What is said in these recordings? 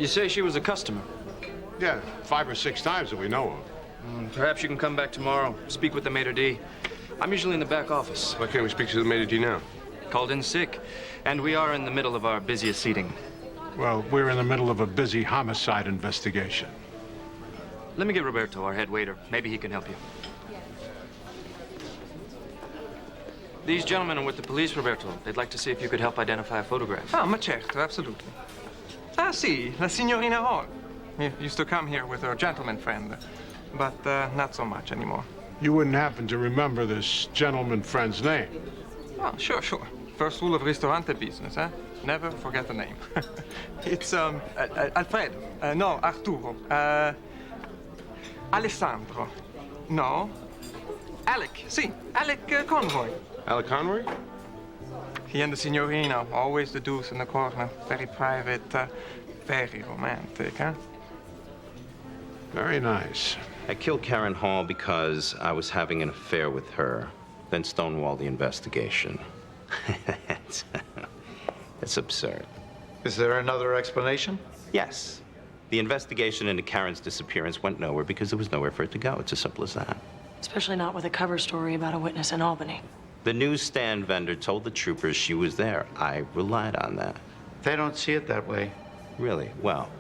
You say she was a customer? Yeah, 5 or 6 times that we know of. Perhaps you can come back tomorrow, speak with the maitre d'. I'm usually in the back office. Why can't we speak to the maitre d' now? Called in sick, and we are in the middle of our busiest seating. Well, we're in the middle of a busy homicide investigation. Let me get Roberto, our head waiter. Maybe he can help you. These gentlemen are with the police, Roberto. They'd like to see if you could help identify a photograph. Ah, ma certo, absolutely. Ah, sì, la signorina Hall. Used to come here with her gentleman friend, but not so much anymore. You wouldn't happen to remember this gentleman friend's name? Oh, sure, sure. First rule of ristorante business, eh? Never forget the name. It's, Alfredo. No, Arturo. Alessandro. No. Alec, sì, Alec Conroy. Alec Conroy? He and the signorina, always the deuce in the corner. Very private, very romantic, huh? Very nice. I killed Karen Hall because I was having an affair with her, then stonewalled the investigation. It's absurd. Is there another explanation? Yes. The investigation into Karen's disappearance went nowhere because there was nowhere for it to go. It's as simple as that. Especially not with a cover story about a witness in Albany. The newsstand vendor told the troopers she was there. I relied on that. They don't see it that way. Really? Well,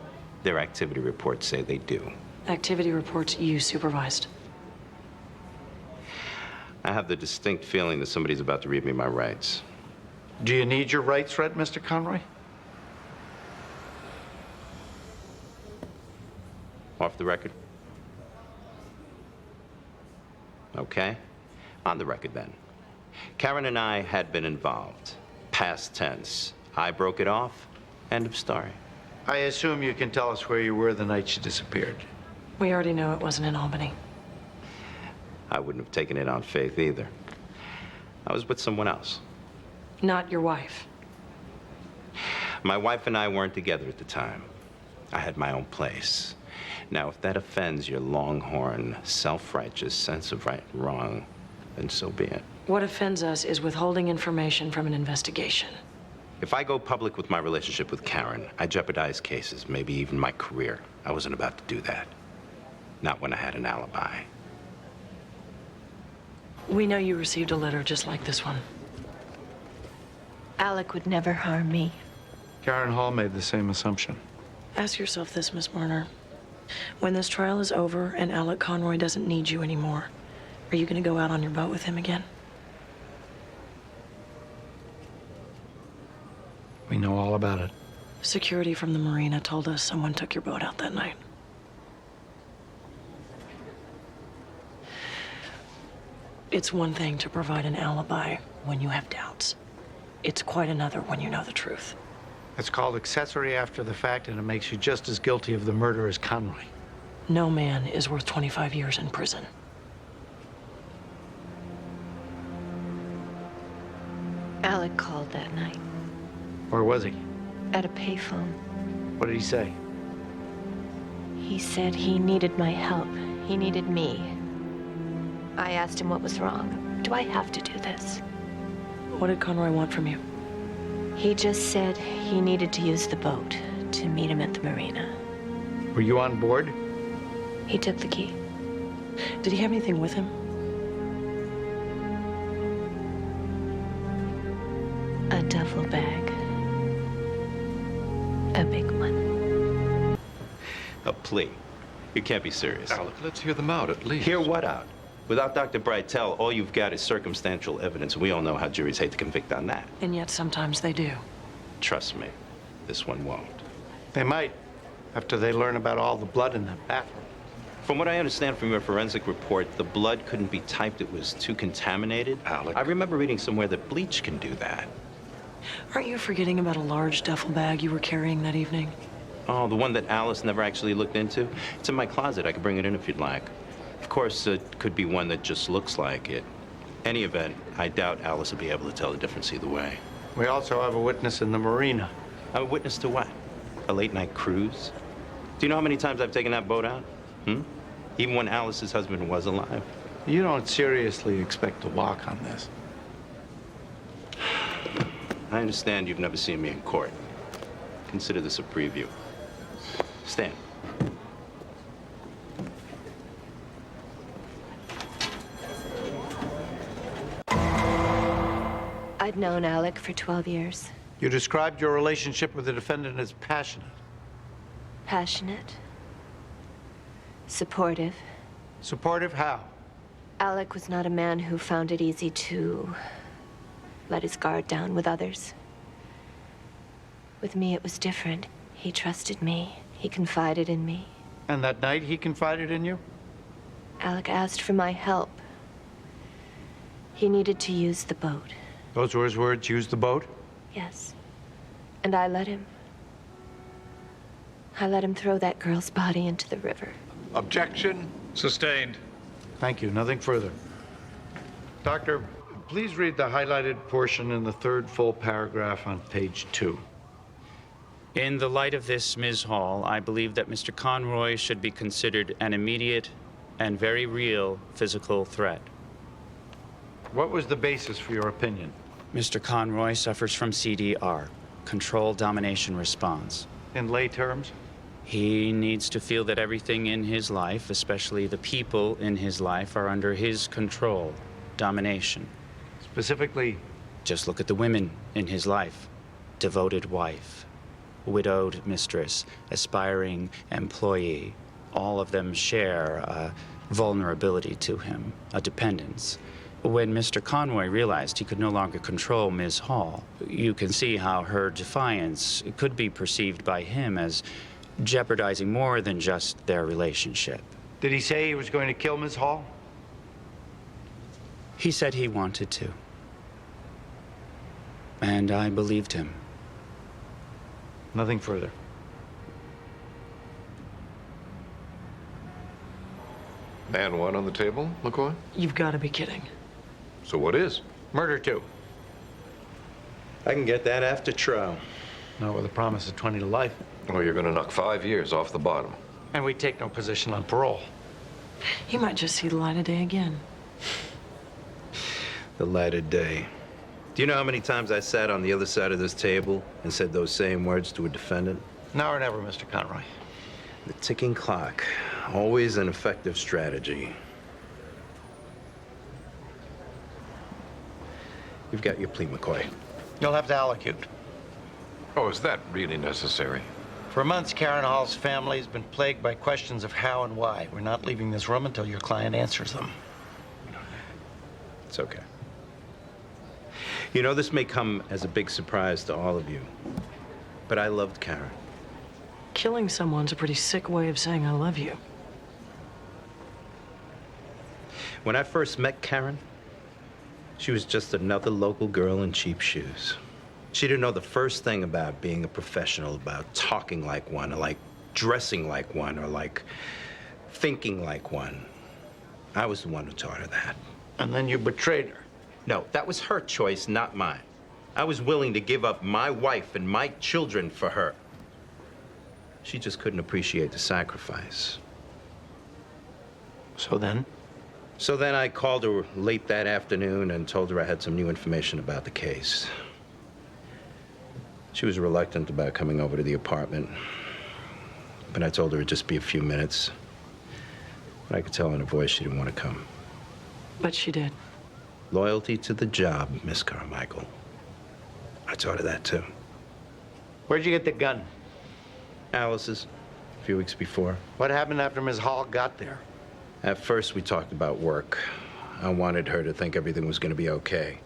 their activity reports say they do. Activity reports you supervised. I have the distinct feeling that somebody's about to read me my rights. Do you need your rights read, Mr. Conroy? Off the record? Okay. On the record, then. Karen and I had been involved. Past tense. I broke it off. End of story. I assume you can tell us where you were the night she disappeared. We already know it wasn't in Albany. I wouldn't have taken it on faith either. I was with someone else. Not your wife. My wife and I weren't together at the time. I had my own place. Now, if that offends your longhorn, self-righteous sense of right and wrong, then so be it. What offends us is withholding information from an investigation. If I go public with my relationship with Karen, I jeopardize cases, maybe even my career. I wasn't about to do that. Not when I had an alibi. We know you received a letter just like this one. Alec would never harm me. Karen Hall made the same assumption. Ask yourself this, Miss Marner. When this trial is over and Alec Conroy doesn't need you anymore, are you going to go out on your boat with him again? We know all about it. Security from the marina told us someone took your boat out that night. It's one thing to provide an alibi when you have doubts. It's quite another when you know the truth. It's called accessory after the fact, and it makes you just as guilty of the murder as Conroy. No man is worth 25 years in prison. Alec called that night. Where was he? At a payphone. What did he say? He said he needed my help. He needed me. I asked him what was wrong. Do I have to do this? What did Conroy want from you? He just said he needed to use the boat to meet him at the marina. Were you on board? He took the key. Did he have anything with him? A duffel bag. A big one. A plea. You can't be serious. Alec, let's hear them out at least. Hear what out? Without Dr. Breitel, all you've got is circumstantial evidence. We all know how juries hate to convict on that. And yet sometimes they do. Trust me, this one won't. They might, after they learn about all the blood in the bathroom. From what I understand from your forensic report, the blood couldn't be typed. It was too contaminated. Alec. I remember reading somewhere that bleach can do that. Aren't you forgetting about a large duffel bag you were carrying that evening? Oh, the one that Alice never actually looked into? It's in my closet. I could bring it in if you'd like. Of course, it could be one that just looks like it. Any event, I doubt Alice will be able to tell the difference either way. We also have a witness in the marina. A witness to what? A late-night cruise? Do you know how many times I've taken that boat out? Even when Alice's husband was alive. You don't seriously expect to walk on this. I understand you've never seen me in court. Consider this a preview. Stand. I'd known Alec for 12 years. You described your relationship with the defendant as passionate. Passionate. Supportive. Supportive how? Alec was not a man who found it easy to let his guard down with others. With me, it was different. He trusted me. He confided in me. And that night he confided in you? Alec asked for my help. He needed to use the boat. Those were his words, use the boat? Yes. And I let him. I let him throw that girl's body into the river. Objection. Sustained. Thank you. Nothing further. Doctor, please read the highlighted portion in the third full paragraph on page 2. In the light of this, Ms. Hall, I believe that Mr. Conroy should be considered an immediate and very real physical threat. What was the basis for your opinion? Mr. Conroy suffers from CDR, control domination response. In lay terms? He needs to feel that everything in his life, especially the people in his life, are under his control, domination. Specifically? Just look at the women in his life. Devoted wife, widowed mistress, aspiring employee. All of them share a vulnerability to him, a dependence. When Mr. Conroy realized he could no longer control Ms. Hall, you can see how her defiance could be perceived by him as jeopardizing more than just their relationship. Did he say he was going to kill Ms. Hall? He said he wanted to. And I believed him. Nothing further. And one on the table, McCoy? You've got to be kidding. So what is? Murder 2. I can get that after trial. Not with a promise of 20 to life. Well, you're gonna knock 5 years off the bottom. And we take no position on parole. He might just see the light of day again. The light of day. Do you know how many times I sat on the other side of this table and said those same words to a defendant? Now or never, Mr. Conroy. The ticking clock. Always an effective strategy. You've got your plea, McCoy. You'll have to allocute. Oh, is that really necessary? For months, Karen Hall's family has been plagued by questions of how and why. We're not leaving this room until your client answers them. It's okay. You know, this may come as a big surprise to all of you, but I loved Karen. Killing someone's a pretty sick way of saying I love you. When I first met Karen, she was just another local girl in cheap shoes. She didn't know the first thing about being a professional, about talking like one, or like dressing like one, or like thinking like one. I was the one who taught her that. And then you betrayed her. No, that was her choice, not mine. I was willing to give up my wife and my children for her. She just couldn't appreciate the sacrifice. So then? So then I called her late that afternoon and told her I had some new information about the case. She was reluctant about coming over to the apartment, but I told her it'd just be a few minutes. But I could tell in her voice she didn't want to come. But she did. Loyalty to the job, Miss Carmichael. I taught her that, too. Where'd you get the gun? Alice's, a few weeks before. What happened after Ms. Hall got there? At first, we talked about work. I wanted her to think everything was going to be okay.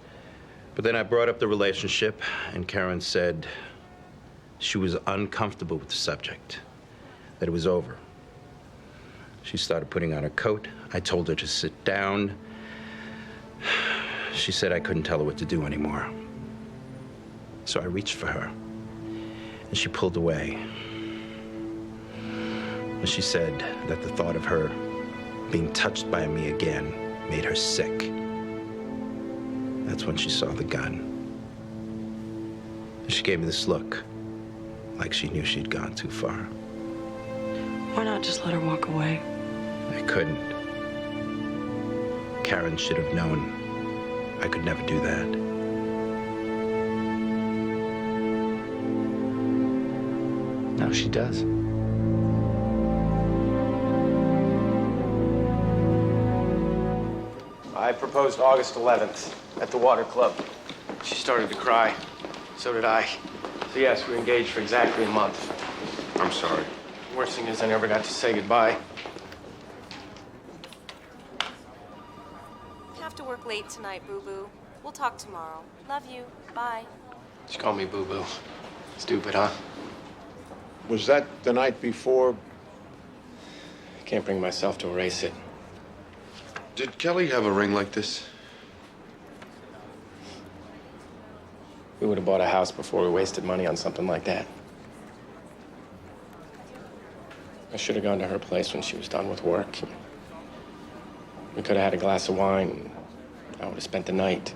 But then I brought up the relationship, and Karen said she was uncomfortable with the subject, that it was over. She started putting on her coat. I told her to sit down. She said I couldn't tell her what to do anymore. So I reached for her, and she pulled away. And she said that the thought of her being touched by me again made her sick. That's when she saw the gun. And she gave me this look, like she knew she'd gone too far. Why not just let her walk away? I couldn't. Karen should have known I could never do that. Now she does. I proposed August 11th at the Water Club. She started to cry. So did I. So yes, we were engaged for exactly a month. I'm sorry. The worst thing is I never got to say goodbye. Have to work late tonight, Boo-Boo. We'll talk tomorrow. Love you. Bye. She called me Boo-Boo. Stupid, huh? Was that the night before? I can't bring myself to erase it. Did Kelly have a ring like this? We would have bought a house before we wasted money on something like that. I should have gone to her place when she was done with work. We could have had a glass of wine, and I would have spent the night.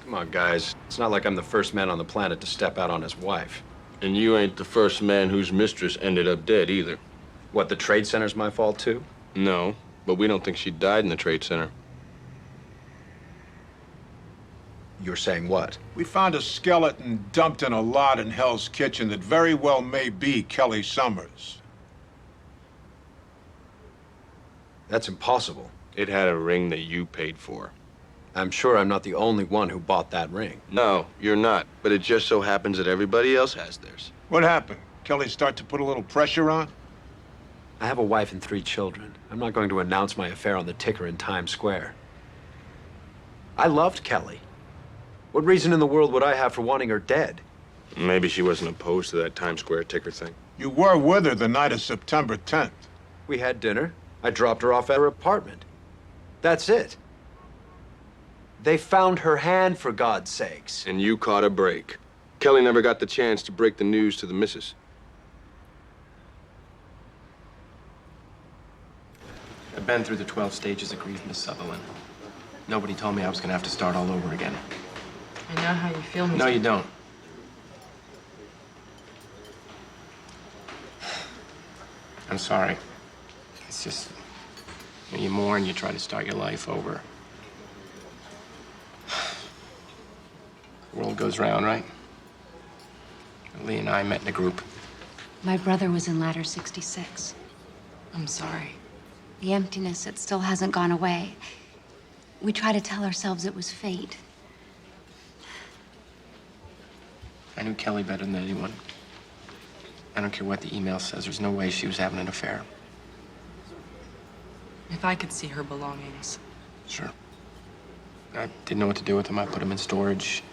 Come on, guys. It's not like I'm the first man on the planet to step out on his wife. And you ain't the first man whose mistress ended up dead either. What, the Trade Center's my fault, too? No, but we don't think she died in the Trade Center. You're saying what? We found a skeleton dumped in a lot in Hell's Kitchen that very well may be Kelly Summers. That's impossible. It had a ring that you paid for. I'm sure I'm not the only one who bought that ring. No, you're not. But it just so happens that everybody else has theirs. What happened? Kelly start to put a little pressure on? I have a wife and 3 children. I'm not going to announce my affair on the ticker in Times Square. I loved Kelly. What reason in the world would I have for wanting her dead? Maybe she wasn't opposed to that Times Square ticker thing. You were with her the night of September 10th. We had dinner. I dropped her off at her apartment. That's it. They found her hand, for God's sakes. And you caught a break. Kelly never got the chance to break the news to the missus. I've been through the 12 stages of grief, Miss Sutherland. Nobody told me I was gonna have to start all over again. I know how you feel, Mr. No, you don't. I'm sorry. It's just, when you mourn, you try to start your life over. The world goes round, right? Lee and I met in a group. My brother was in ladder 66. I'm sorry. The emptiness, it still hasn't gone away. We try to tell ourselves it was fate. I knew Kelly better than anyone. I don't care what the email says. There's no way she was having an affair. If I could see her belongings. Sure. I didn't know what to do with them. I put them in storage.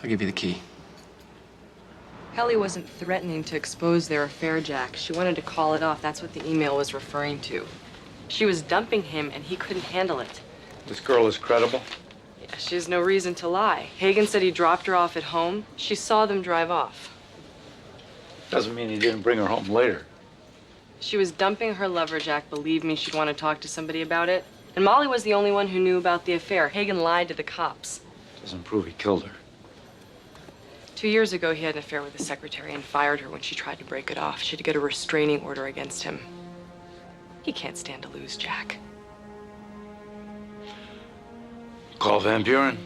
I'll give you the key. Kelly wasn't threatening to expose their affair, Jack. She wanted to call it off. That's what the email was referring to. She was dumping him, and he couldn't handle it. This girl is credible? Yeah, she has no reason to lie. Hagen said he dropped her off at home. She saw them drive off. Doesn't mean he didn't bring her home later. She was dumping her lover, Jack. Believe me, she'd want to talk to somebody about it. And Molly was the only one who knew about the affair. Hagen lied to the cops. Doesn't prove he killed her. 2 years ago, he had an affair with the secretary and fired her when she tried to break it off. She had to get a restraining order against him. He can't stand to lose, Jack. Call Van Buren.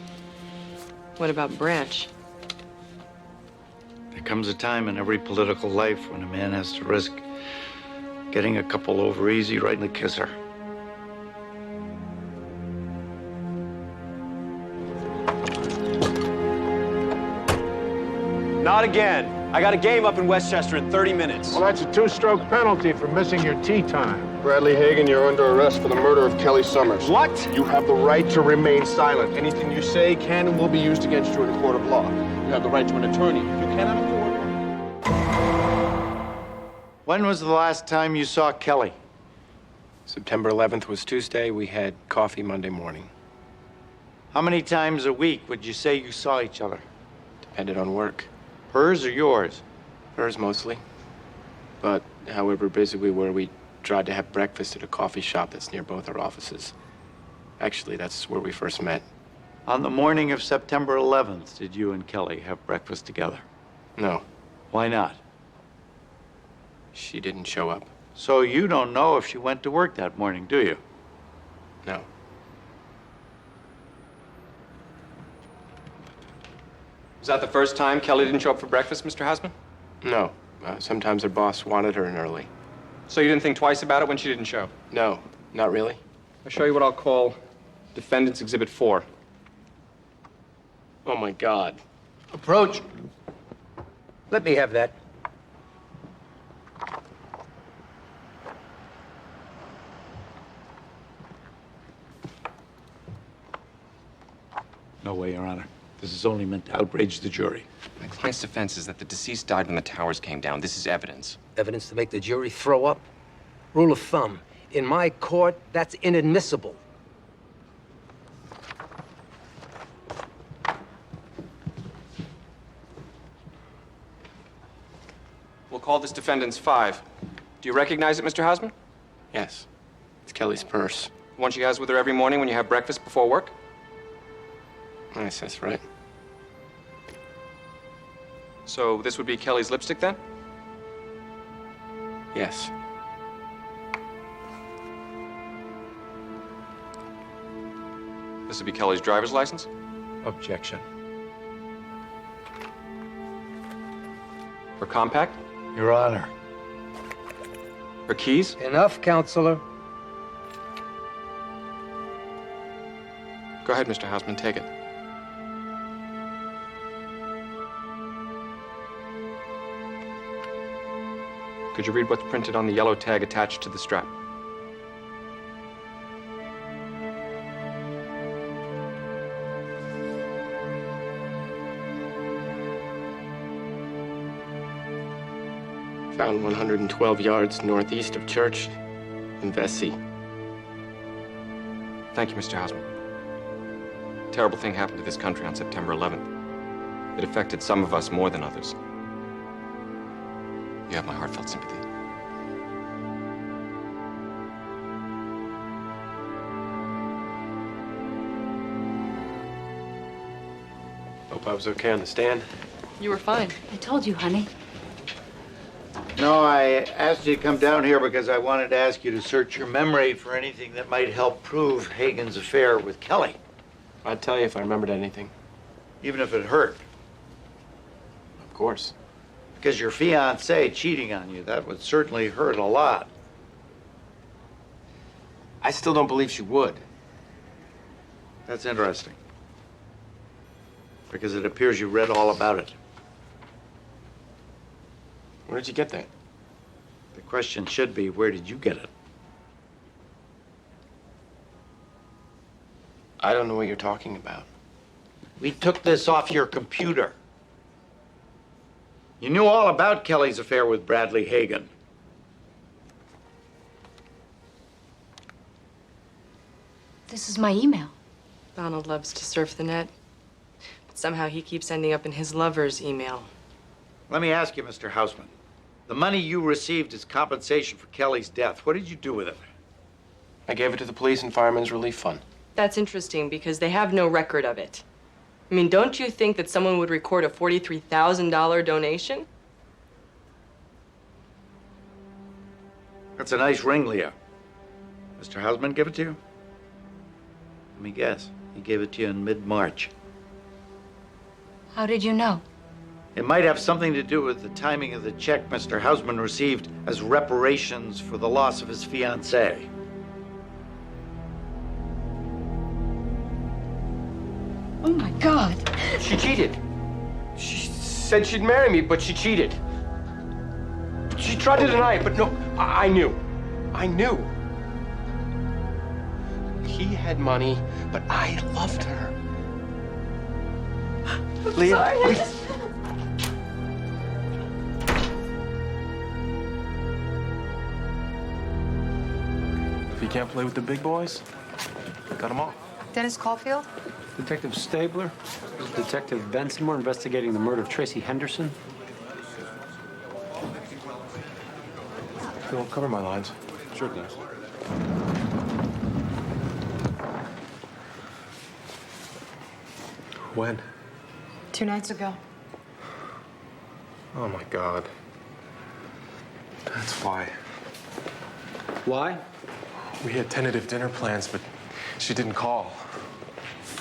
What about Branch? There comes a time in every political life when a man has to risk getting a couple over easy right in the kisser. Not again. I got a game up in Westchester in 30 minutes. Well, that's a 2-stroke penalty for missing your tea time. Bradley Hagen, you're under arrest for the murder of Kelly Summers. What? You have the right to remain silent. Anything you say can and will be used against you in a court of law. You have the right to an attorney. If you cannot afford... When was the last time you saw Kelly? September 11th was Tuesday. We had coffee Monday morning. How many times a week would you say you saw each other? Depended on work. Hers or yours? Hers mostly. But however busy we were, we tried to have breakfast at a coffee shop that's near both our offices. Actually, that's where we first met. On the morning of September 11th, did you and Kelly have breakfast together? No. Why not? She didn't show up. So you don't know if she went to work that morning, do you? No. Was that the first time Kelly didn't show up for breakfast, Mr. Hausman? No. Sometimes her boss wanted her in early. So you didn't think twice about it when she didn't show? No. Not really. I'll show you what I'll call Defendant's Exhibit 4. Oh, my God. Approach. Let me have that. No way, Your Honor. This is only meant to outrage the jury. My client's defense is that the deceased died when the towers came down. This is evidence. Evidence to make the jury throw up? Rule of thumb. In my court, that's inadmissible. We'll call this Defendant's 5. Do you recognize it, Mr. Hausman? Yes. It's Kelly's purse. The one she has with her every morning when you have breakfast before work? Yes, that's right. So this would be Kelly's lipstick, then? Yes. This would be Kelly's driver's license? Objection. Her compact? Your Honor. Her keys? Enough, counselor. Go ahead, Mr. Hausman, take it. Could you read what's printed on the yellow tag attached to the strap? Found 112 yards northeast of Church in Vesey. Thank you, Mr. Hausman. A terrible thing happened to this country on September 11th. It affected some of us more than others. You have my heartfelt sympathy. Hope I was okay on the stand. You were fine. I told you, honey. No, I asked you to come down here because I wanted to ask you to search your memory for anything that might help prove Hagen's affair with Kelly. I'd tell you if I remembered anything. Even if it hurt. Of course. Because your fiancée cheating on you, that would certainly hurt a lot. I still don't believe she would. That's interesting. Because it appears you read all about it. Where did you get that? The question should be, where did you get it? I don't know what you're talking about. We took this off your computer. You knew all about Kelly's affair with Bradley Hagen. This is my email. Donald loves to surf the net, but somehow he keeps ending up in his lover's email. Let me ask you, Mr. Hausman. The money you received as compensation for Kelly's death, what did you do with it? I gave it to the Police and Firemen's Relief Fund. That's interesting because they have no record of it. I mean, don't you think that someone would record a $43,000 donation? That's a nice ring, Leah. Mr. Hausman give it to you? Let me guess. He gave it to you in mid-March. How did you know? It might have something to do with the timing of the check Mr. Hausman received as reparations for the loss of his fiancée. Oh my God. She cheated. She said she'd marry me, but she cheated. She tried to deny it, but no, I knew. I knew. He had money, but I loved her. Leah, sorry. If you can't play with the big boys, cut them off. Dennis Caulfield? Detective Stabler. Detective Benson. We're investigating the murder of Tracy Henderson. Phil, cover my lines. Sure does. When? 2 nights ago. Oh, my God. That's why. Why? We had tentative dinner plans, but she didn't call.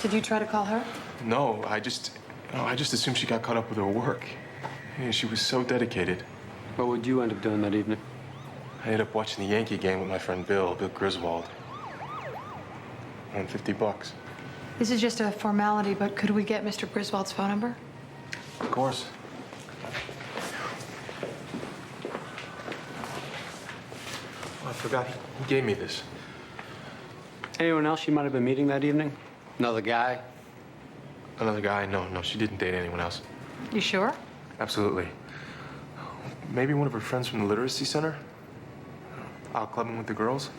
Did you try to call her? No, I just assumed she got caught up with her work. Yeah, she was so dedicated. What would you end up doing that evening? I ended up watching the Yankee game with my friend Bill Griswold. $150. This is just a formality, but could we get Mr. Griswold's phone number? Of course. Oh, I forgot. He gave me this. Anyone else you might have been meeting that evening? Another guy? Another guy? No, she didn't date anyone else. You sure? Absolutely. Maybe one of her friends from the literacy center? Out clubbing with the girls?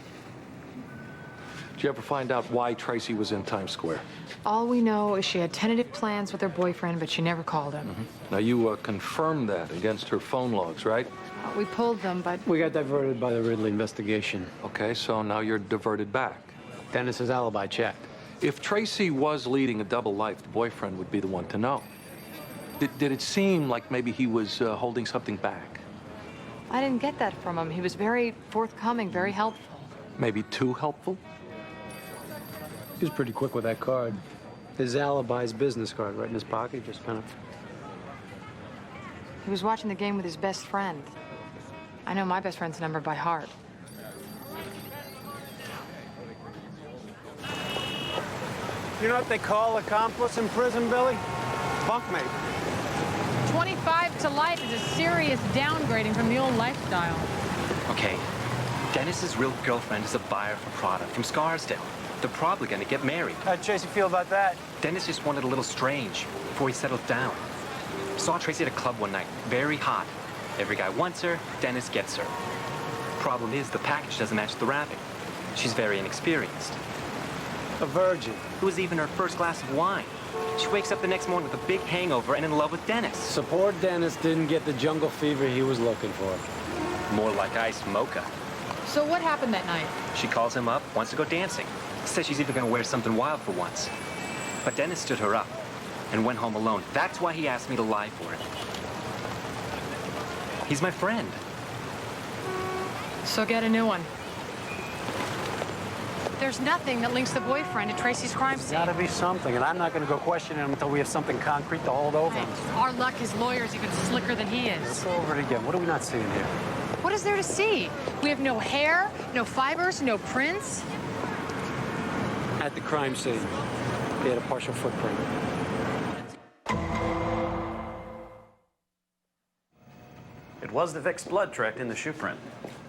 Did you ever find out why Tracy was in Times Square? All we know is she had tentative plans with her boyfriend, but she never called him. Now, you confirmed that against her phone logs, right? We pulled them, but... We got diverted by the Ridley investigation. Okay, so now you're diverted back. Dennis's alibi checked. If Tracy was leading a double life, the boyfriend would be the one to know. Did it seem like maybe he was holding something back? I didn't get that from him. He was very forthcoming, very helpful. Maybe too helpful? He was pretty quick with that card. His alibi's business card right in his pocket, just kind of... He was watching the game with his best friend. I know my best friend's number by heart. You know what they call accomplice in prison, Billy? Bunkmate. 25 to life is a serious downgrading from the old lifestyle. Okay, Dennis's real girlfriend is a buyer for product from Scarsdale. They're probably gonna get married. How'd Tracy feel about that? Dennis just wanted a little strange before he settled down. Saw Tracy at a club one night, very hot. Every guy wants her, Dennis gets her. Problem is, the package doesn't match the wrapping. She's very inexperienced. A virgin. It was even her first glass of wine. She wakes up the next morning with a big hangover and in love with Dennis. So poor Dennis didn't get the jungle fever he was looking for. More like iced mocha. So what happened that night? She calls him up, wants to go dancing. Says she's even gonna wear something wild for once. But Dennis stood her up and went home alone. That's why he asked me to lie for him. He's my friend. So get a new one. There's nothing that links the boyfriend to Tracy's crime scene. There's gotta be something, and I'm not gonna go questioning him until we have something concrete to hold over him. Our luck, his lawyer's even slicker than he is. Let's go over it again. What are we not seeing here? What is there to see? We have no hair, no fibers, no prints. At the crime scene, he had a partial footprint. It was the Vic's blood tracked in the shoe print.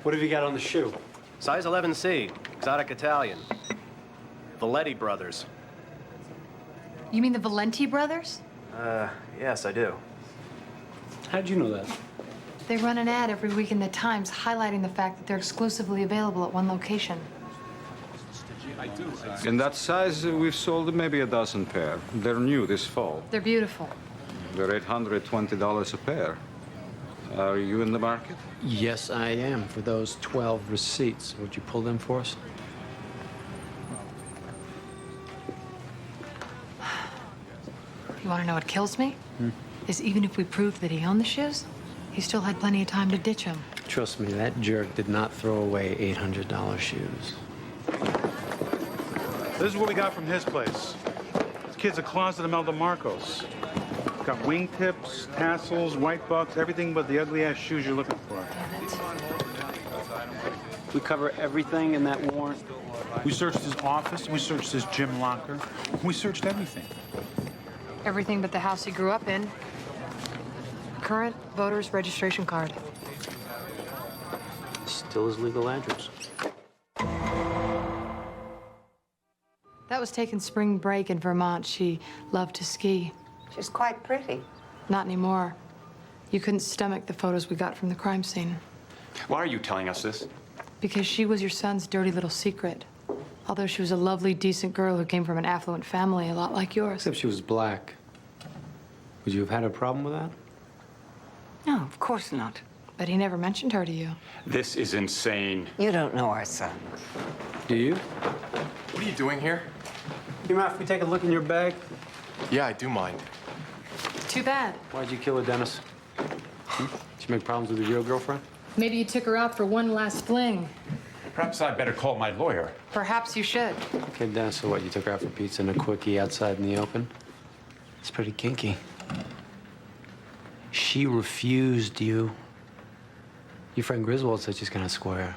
What have you got on the shoe? Size 11C, exotic Italian. Valetti brothers. You mean the Valenti brothers? Yes, I do. How'd you know that? They run an ad every week in the Times highlighting the fact that they're exclusively available at one location. In that size, we've sold maybe a dozen pair. They're new this fall. They're beautiful. They're $820 a pair. Are you in the market? Yes, I am, for those 12 receipts. Would you pull them for us? You want to know what kills me? Is even if we proved that he owned the shoes, he still had plenty of time to ditch them. Trust me, that jerk did not throw away $800 shoes. This is what we got from his place. This kid's a closet of Imelda Marcos. Got wingtips, tassels, white bucks, everything but the ugly-ass shoes you're looking for. We cover everything in that warrant. We searched his office, we searched his gym locker. We searched everything. Everything but the house he grew up in. Current voter's registration card. Still his legal address. That was taken spring break in Vermont. She loved to ski. She's quite pretty. Not anymore. You couldn't stomach the photos we got from the crime scene. Why are you telling us this? Because she was your son's dirty little secret. Although she was a lovely, decent girl who came from an affluent family, a lot like yours. Except she was black. Would you have had a problem with that? No, of course not. But he never mentioned her to you. This is insane. You don't know our son. Do you? What are you doing here? You mind if we take a look in your bag? Yeah, I do mind. Too bad. Why'd you kill her, Dennis? Did you make problems with your real girlfriend? Maybe you took her out for one last fling. Perhaps I'd better call my lawyer. Perhaps you should. Okay, Dennis, so what? You took her out for pizza and a quickie outside in the open? It's pretty kinky. She refused you. Your friend Griswold said she's gonna square.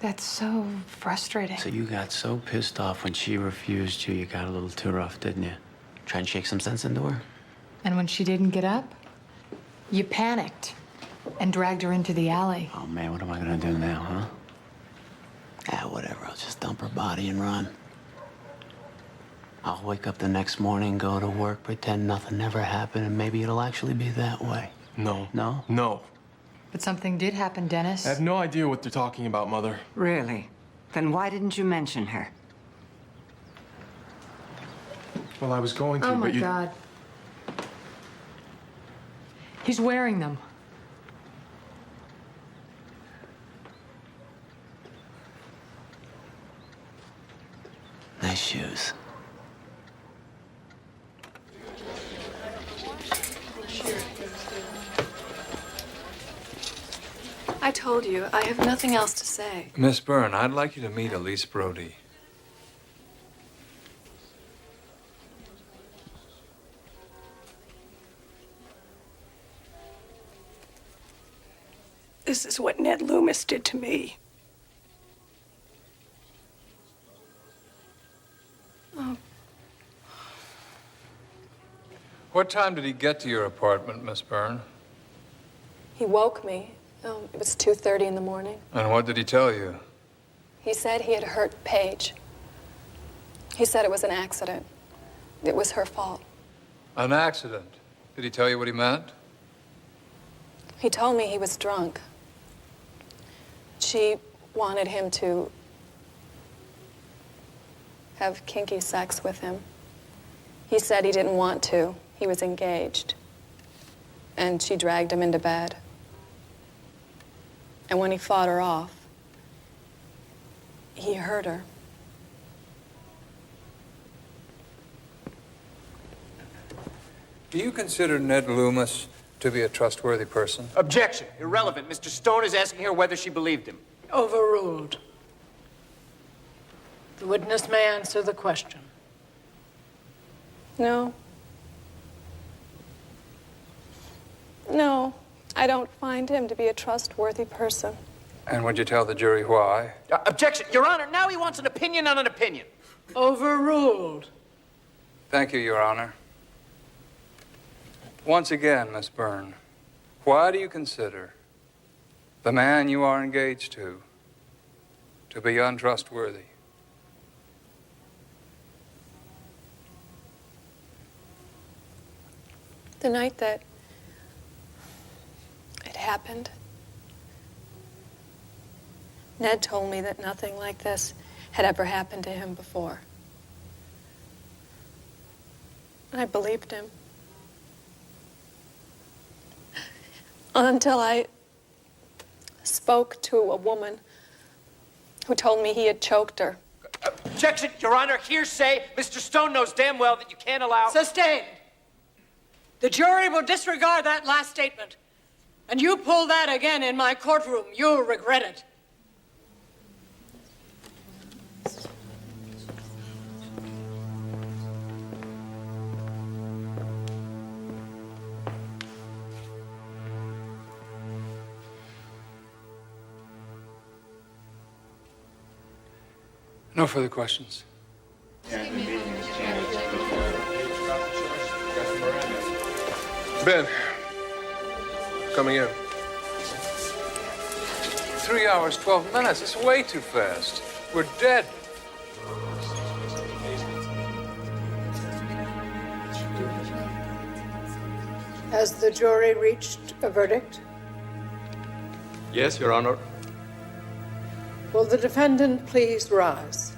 That's so frustrating. So you got so pissed off when she refused you, you got a little too rough, didn't you? Try and shake some sense into her? And when she didn't get up, you panicked and dragged her into the alley. Oh, man, what am I gonna do now, huh? Ah, whatever, I'll just dump her body and run. I'll wake up the next morning, go to work, pretend nothing ever happened, and maybe it'll actually be that way. No. No? No. But something did happen, Dennis. I have no idea what they're talking about, Mother. Really? Then why didn't you mention her? Well, I was going to, Oh, my but you... God. He's wearing them. Nice shoes. I told you, I have nothing else to say. Miss Byrne, I'd like you to meet Elise Brody. This is what Ned Loomis did to me. Oh. What time did he get to your apartment, Miss Byrne? He woke me. It was 2:30 in the morning. And what did he tell you? He said he had hurt Paige. He said it was an accident. It was her fault. An accident. Did he tell you what he meant? He told me he was drunk. She wanted him to have kinky sex with him. He said he didn't want to. He was engaged. And she dragged him into bed. And when he fought her off, he hurt her. Do you consider Ned Loomis to be a trustworthy person? Objection. Irrelevant. Mr. Stone is asking her whether she believed him. Overruled. The witness may answer the question. No. No, I don't find him to be a trustworthy person. And would you tell the jury why? Objection. Your Honor, now he wants an opinion on an opinion. Overruled. Thank you, Your Honor. Once again, Miss Byrne, why do you consider the man you are engaged to be untrustworthy? The night that it happened, Ned told me that nothing like this had ever happened to him before. I believed him. Until I spoke to a woman who told me he had choked her. Objection, Your Honor. Hearsay. Mr. Stone knows damn well that you can't allow... Sustained. The jury will disregard that last statement. And you pull that again in my courtroom, you'll regret it. No further questions. Ben, coming in. 3 hours, 12 minutes. It's way too fast. We're dead. Has the jury reached a verdict? Yes, Your Honor. Will the defendant please rise?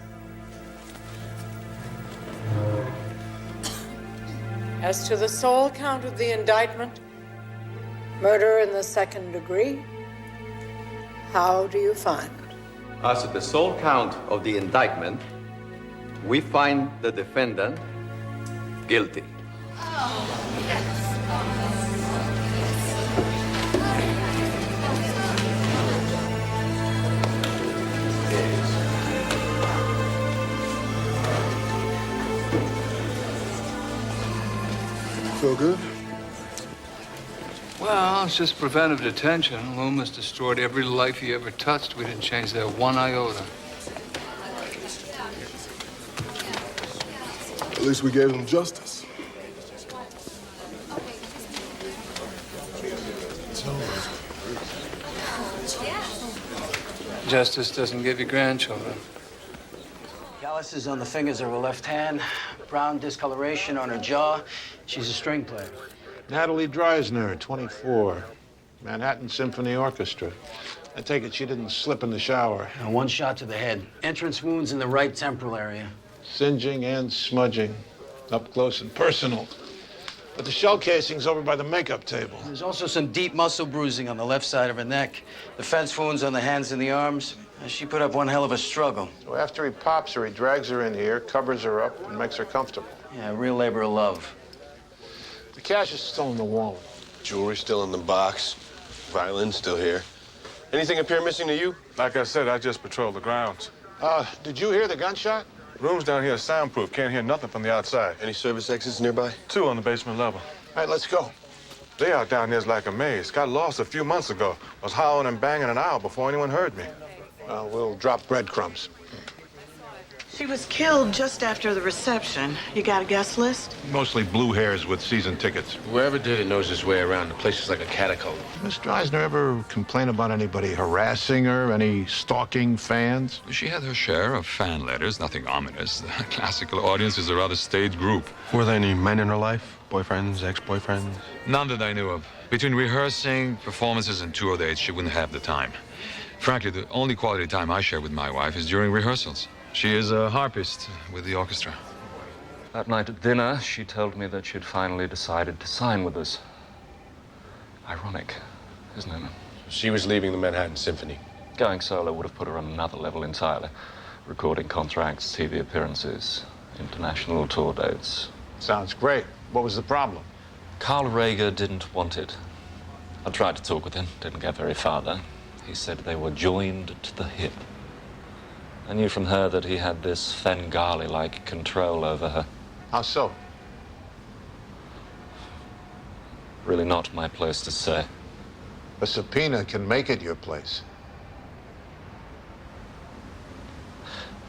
As to the sole count of the indictment, murder in the second degree, how do you find? As to the sole count of the indictment, we find the defendant guilty. Feel good? Well, Well, it's just preventive detention. Loomis destroyed every life he ever touched. We didn't change that one iota. At least we gave him justice. Justice doesn't give you grandchildren. Calluses on the fingers of her left hand, brown discoloration on her jaw. She's a string player. Natalie Dreisner, 24. Manhattan Symphony Orchestra. I take it she didn't slip in the shower. One shot to the head. Entrance wounds in the right temporal area. Singeing and smudging. Up close and personal. But the shell casing's over by the makeup table. There's also some deep muscle bruising on the left side of her neck. Defense wounds on the hands and the arms. She put up one hell of a struggle. So after he pops her, he drags her in here, covers her up, and makes her comfortable. Yeah, real labor of love. The cash is still in the wallet. Jewelry still in the box. Violin still here. Anything appear missing to you? Like I said, I just patrolled the grounds. Did you hear the gunshot? Rooms down here are soundproof. Can't hear nothing from the outside. Any service exits nearby? 2 on the basement level. All right, let's go. Layout down here's like a maze. Got lost a few months ago. Was howling and banging an hour before anyone heard me. We'll drop breadcrumbs. She was killed just after the reception. You got a guest list? Mostly blue hairs with season tickets. Whoever did it knows his way around. The place is like a catacomb. Miss Dreisner ever complain about anybody harassing her? Any stalking fans? She had her share of fan letters, nothing ominous. The classical audience is a rather staid group. Were there any men in her life? Boyfriends, ex-boyfriends? None that I knew of. Between rehearsing, performances, and tour dates, she wouldn't have the time. Frankly, the only quality time I share with my wife is during rehearsals. She is a harpist with the orchestra. That night at dinner, she told me that she'd finally decided to sign with us. Ironic, isn't it? She was leaving the Manhattan Symphony. Going solo would have put her on another level entirely. Recording contracts, TV appearances, international tour dates. Sounds great. What was the problem? Carl Rager didn't want it. I tried to talk with him, didn't get very far though. He said they were joined to the hip. I knew from her that he had this Fengali-like control over her. How so? Really not my place to say. A subpoena can make it your place.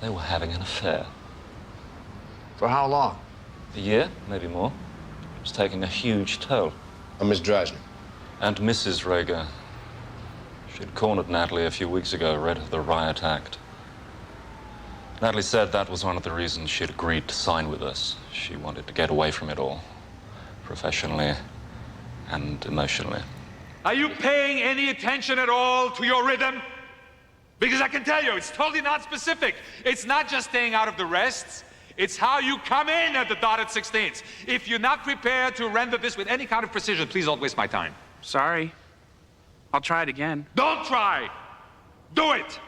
They were having an affair. For how long? A year, maybe more. It was taking a huge toll. I'm Miss Dreisner. And Mrs. Rager. She'd cornered Natalie a few weeks ago, read the riot act. Natalie said that was one of the reasons she'd agreed to sign with us. She wanted to get away from it all, professionally and emotionally. Are you paying any attention at all to your rhythm? Because I can tell you, it's totally not specific. It's not just staying out of the rests. It's how you come in at the dotted 16ths. If you're not prepared to render this with any kind of precision, please don't waste my time. Sorry. I'll try it again. Don't try. Do it.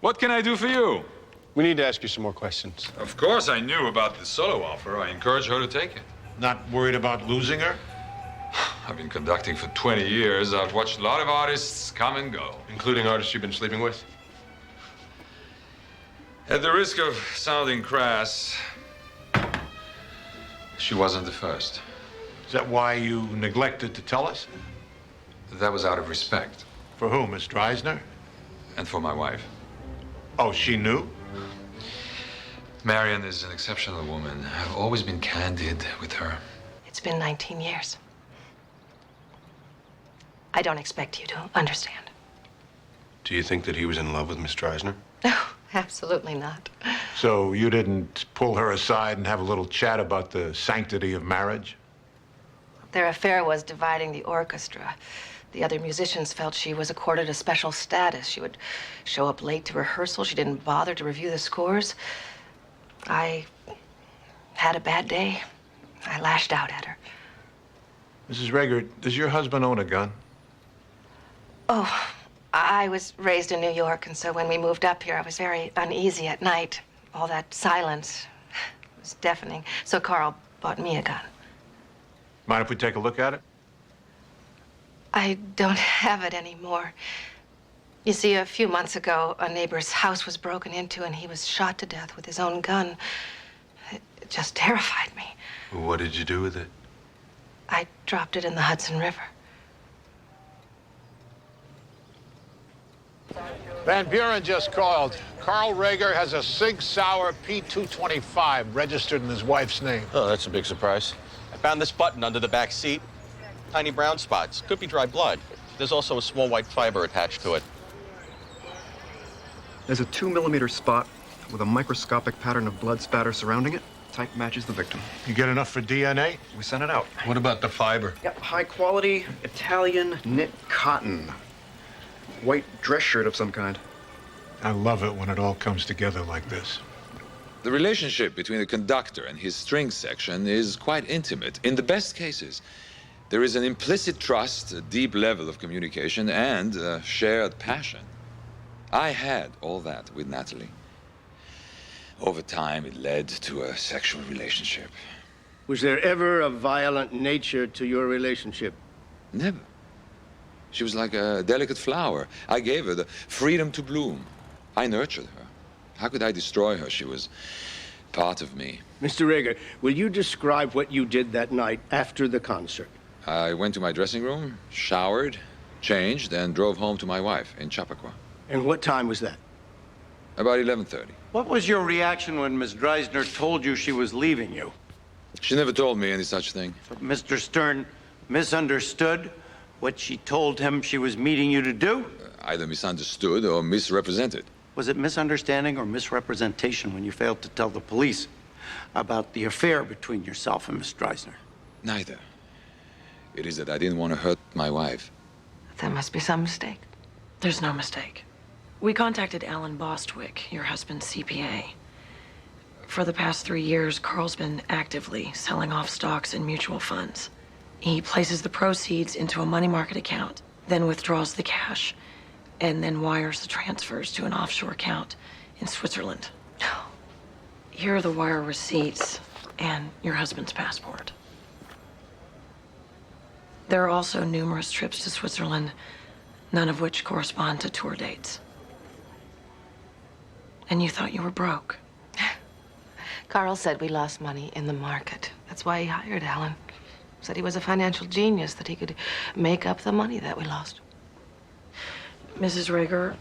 What can I do for you? We need to ask you some more questions. Of course, I knew about the solo offer. I encouraged her to take it. Not worried about losing her? I've been conducting for 20 years. I've watched a lot of artists come and go. Including artists you've been sleeping with? At the risk of sounding crass, she wasn't the first. Is that why you neglected to tell us? That was out of respect. For whom, Miss Dreisner? And for my wife. Oh, she knew? Marion is an exceptional woman. I've always been candid with her. It's been 19 years. I don't expect you to understand. Do you think that he was in love with Miss Dreisner? No, absolutely not. So you didn't pull her aside and have a little chat about the sanctity of marriage? Their affair was dividing the orchestra. The other musicians felt she was accorded a special status. She would show up late to rehearsal. She didn't bother to review the scores. I had a bad day. I lashed out at her. Mrs. Rager, does your husband own a gun? Oh, I was raised in New York, and so when we moved up here, I was very uneasy at night. All that silence was deafening. So Carl bought me a gun. Mind if we take a look at it? I don't have it anymore. You see, a few months ago, a neighbor's house was broken into, and he was shot to death with his own gun. It just terrified me. What did you do with it? I dropped it in the Hudson River. Van Buren just called. Carl Rager has a Sig Sauer P225 registered in his wife's name. Oh, that's a big surprise. I found this button under the back seat. Tiny brown spots. Could be dry blood. There's also a small white fiber attached to it. There's a 2mm spot with a microscopic pattern of blood spatter surrounding it. Type matches the victim. You get enough for DNA? We sent it out. What about the fiber? Yep, high quality Italian knit cotton. White dress shirt of some kind. I love it when it all comes together like this. The relationship between the conductor and his string section is quite intimate. In the best cases, there is an implicit trust, a deep level of communication, and a shared passion. I had all that with Natalie. Over time, it led to a sexual relationship. Was there ever a violent nature to your relationship? Never. She was like a delicate flower. I gave her the freedom to bloom. I nurtured her. How could I destroy her? She was part of me. Mr. Rager, will you describe what you did that night after the concert? I went to my dressing room, showered, changed, and drove home to my wife in Chappaqua. And what time was that? About 11:30. What was your reaction when Miss Dreisner told you she was leaving you? She never told me any such thing. So Mr. Stern misunderstood what she told him she was meeting you to do? Either misunderstood or misrepresented. Was it misunderstanding or misrepresentation when you failed to tell the police about the affair between yourself and Miss Dreisner? Neither. It is that I didn't want to hurt my wife. There must be some mistake. There's no mistake. We contacted Alan Bostwick, your husband's CPA. For the past 3 years, Carl's been actively selling off stocks in mutual funds. He places the proceeds into a money market account, then withdraws the cash, and then wires the transfers to an offshore account in Switzerland. Here are the wire receipts and your husband's passport. There are also numerous trips to Switzerland, none of which correspond to tour dates. And you thought you were broke. Carl said we lost money in the market. That's why he hired Alan. Said he was a financial genius, that he could make up the money that we lost. Mrs. Rager,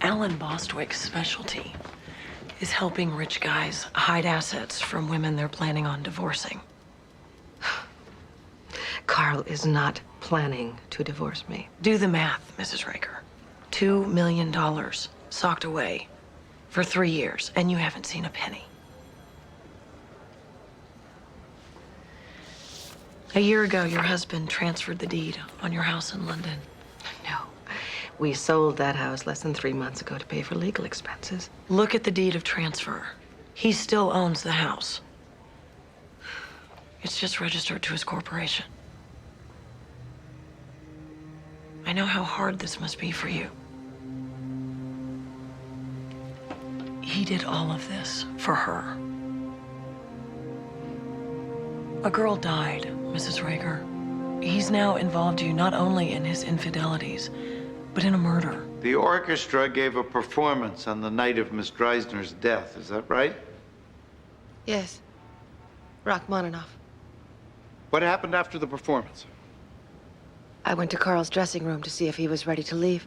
Alan Bostwick's specialty is helping rich guys hide assets from women they're planning on divorcing. Carl is not planning to divorce me. Do the math, Mrs. Rager. $2 million socked away for 3 years, and you haven't seen a penny. A year ago, your husband transferred the deed on your house in London. No. We sold that house less than 3 months ago to pay for legal expenses. Look at the deed of transfer. He still owns the house. It's just registered to his corporation. I know how hard this must be for you. He did all of this for her. A girl died, Mrs. Rager. He's now involved you not only in his infidelities, but in a murder. The orchestra gave a performance on the night of Miss Dreisner's death, is that right? Yes. Rachmaninoff. What happened after the performance? I went to Carl's dressing room to see if he was ready to leave.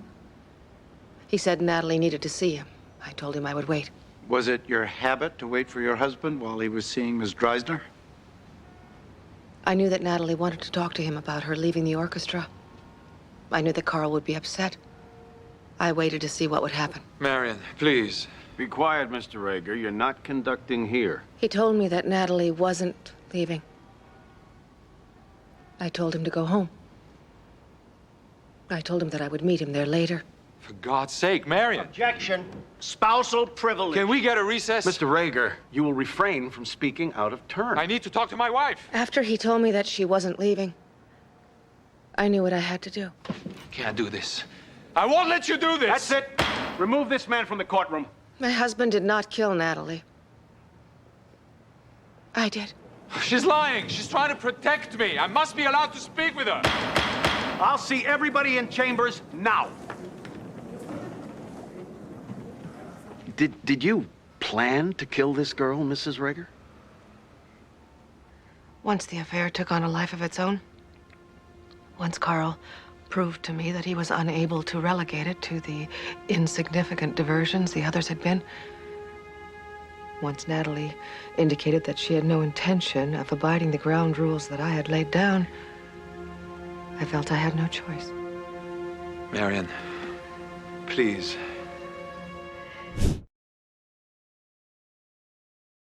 He said Natalie needed to see him. I told him I would wait. Was it your habit to wait for your husband while he was seeing Miss Dreisner? I knew that Natalie wanted to talk to him about her leaving the orchestra. I knew that Carl would be upset. I waited to see what would happen. Marion, please. Be quiet, Mr. Rager. You're not conducting here. He told me that Natalie wasn't leaving. I told him to go home. I told him that I would meet him there later. For God's sake, Marion. Objection. Spousal privilege. Can we get a recess? Mr. Rager, you will refrain from speaking out of turn. I need to talk to my wife. After he told me that she wasn't leaving, I knew what I had to do. Can't do this. I won't let you do this. That's it. Remove this man from the courtroom. My husband did not kill Natalie. I did. She's lying. She's trying to protect me. I must be allowed to speak with her. I'll see everybody in chambers now. Did you plan to kill this girl, Mrs. Rager? Once the affair took on a life of its own, once Carl proved to me that he was unable to relegate it to the insignificant diversions the others had been, once Natalie indicated that she had no intention of abiding the ground rules that I had laid down, I felt I had no choice. Marion, please.